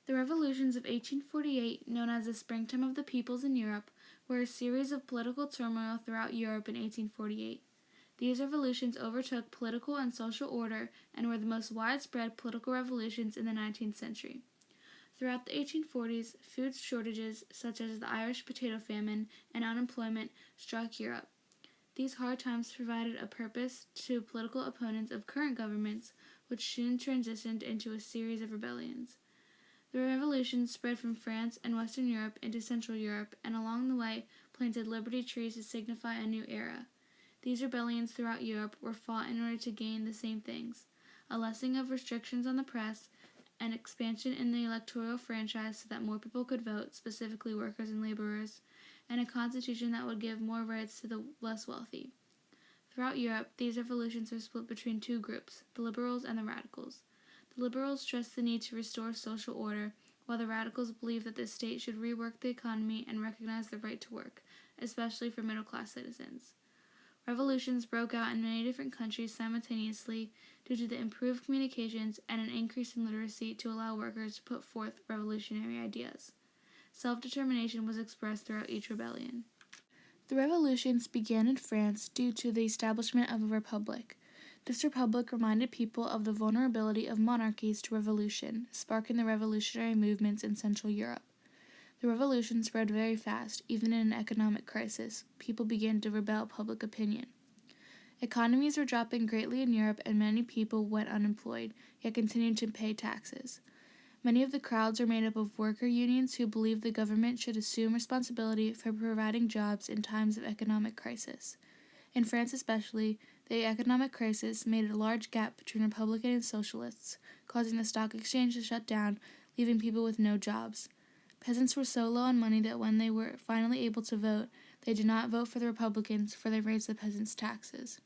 The revolutions of 1848, known as the Springtime of the Peoples in Europe, were a series of political turmoil throughout Europe in 1848. These revolutions overtook political and social order and were the most widespread political revolutions in the 19th century. Throughout the 1840s, food shortages such as the Irish potato famine and unemployment struck Europe. These hard times provided a purpose to political opponents of current governments, which soon transitioned into a series of rebellions. The revolutions spread from France and Western Europe into Central Europe, and along the way planted liberty trees to signify a new era. These rebellions throughout Europe were fought in order to gain the same things: a lessening of restrictions on the press, an expansion in the electoral franchise so that more people could vote, specifically workers and laborers, and a constitution that would give more rights to the less wealthy. Throughout Europe, these revolutions were split between two groups, the liberals and the radicals. The liberals stressed the need to restore social order, while the radicals believed that the state should rework the economy and recognize the right to work, especially for middle-class citizens. Revolutions broke out in many different countries simultaneously due to the improved communications and an increase in literacy to allow workers to put forth revolutionary ideas. Self-determination was expressed throughout each rebellion. The revolutions began in France due to the establishment of a republic. This republic reminded people of the vulnerability of monarchies to revolution, sparking the revolutionary movements in Central Europe. The revolution spread very fast, even in an economic crisis. People began to rebel public opinion. Economies were dropping greatly in Europe, and many people went unemployed, yet continued to pay taxes. Many of the crowds were made up of worker unions who believed the government should assume responsibility for providing jobs in times of economic crisis. In France especially, the economic crisis made a large gap between Republicans and Socialists, causing the stock exchange to shut down, leaving people with no jobs. Peasants were so low on money that when they were finally able to vote, they did not vote for the Republicans, for they raised the peasants' taxes.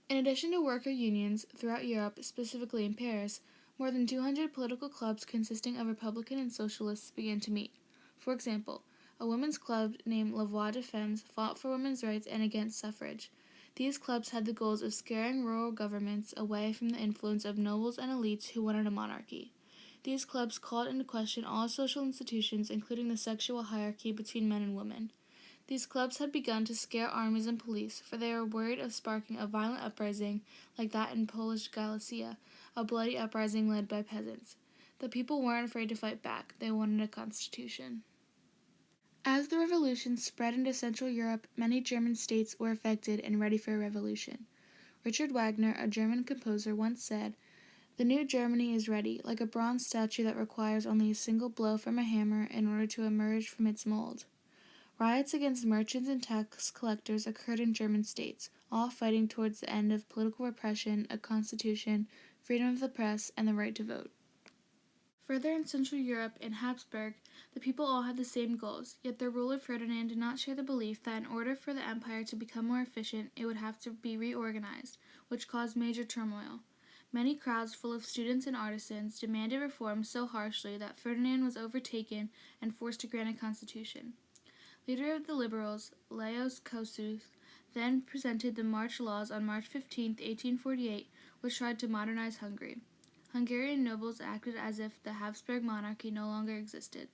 In addition to worker unions, throughout Europe, specifically in Paris, more than 200 political clubs consisting of Republican and Socialists began to meet. For example, a women's club named La Voix des Femmes fought for women's rights and against suffrage. These clubs had the goals of scaring rural governments away from the influence of nobles and elites who wanted a monarchy. These clubs called into question all social institutions, including the sexual hierarchy between men and women. These clubs had begun to scare armies and police, for they were worried of sparking a violent uprising like that in Polish Galicia, a bloody uprising led by peasants. The people weren't afraid to fight back. They wanted a constitution. As the revolution spread into Central Europe, many German states were affected and ready for a revolution. Richard Wagner, a German composer, once said, "The new Germany is ready, like a bronze statue that requires only a single blow from a hammer in order to emerge from its mold." Riots against merchants and tax collectors occurred in German states, all fighting towards the end of political repression, a constitution, freedom of the press, and the right to vote. Further in Central Europe, in Habsburg, the people all had the same goals, yet their ruler Ferdinand did not share the belief that in order for the empire to become more efficient, it would have to be reorganized, which caused major turmoil. Many crowds full of students and artisans demanded reform so harshly that Ferdinand was overtaken and forced to grant a constitution. Leader of the liberals, Lajos Kossuth, then presented the March Laws on March 15, 1848, which tried to modernize Hungary. Hungarian nobles acted as if the Habsburg monarchy no longer existed.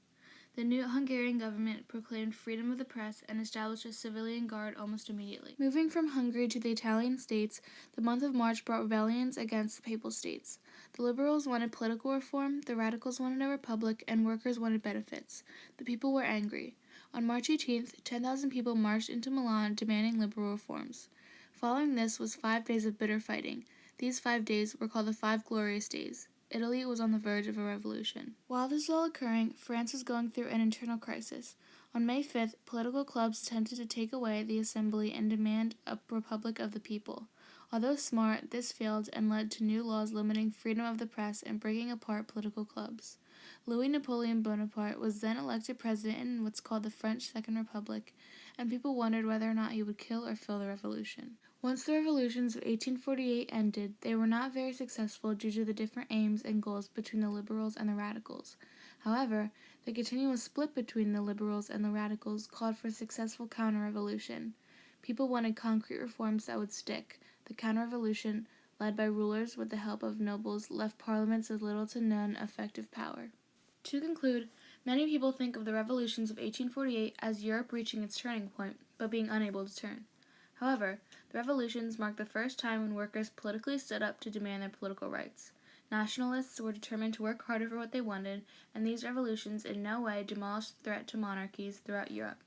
The new Hungarian government proclaimed freedom of the press and established a civilian guard almost immediately. Moving from Hungary to the Italian states, the month of March brought rebellions against the Papal States. The liberals wanted political reform, the radicals wanted a republic, and workers wanted benefits. The people were angry. On March 18th, 10,000 people marched into Milan demanding liberal reforms. Following this was 5 days of bitter fighting. These 5 days were called the 5 Glorious Days. Italy was on the verge of a revolution. While this was all occurring, France was going through an internal crisis. On May 5th, political clubs attempted to take away the assembly and demand a republic of the people. Although smart, this failed and led to new laws limiting freedom of the press and breaking apart political clubs. Louis Napoleon Bonaparte was then elected president in what's called the French Second Republic, and people wondered whether or not he would kill or fill the revolution. Once the revolutions of 1848 ended, they were not very successful due to the different aims and goals between the liberals and the radicals. However, the continuous split between the liberals and the radicals called for a successful counter-revolution. People wanted concrete reforms that would stick. The counter-revolution, led by rulers with the help of nobles, left parliaments with little to none effective power. To conclude, many people think of the revolutions of 1848 as Europe reaching its turning point, but being unable to turn. However, the revolutions marked the first time when workers politically stood up to demand their political rights. Nationalists were determined to work harder for what they wanted, and these revolutions in no way demolished the threat to monarchies throughout Europe.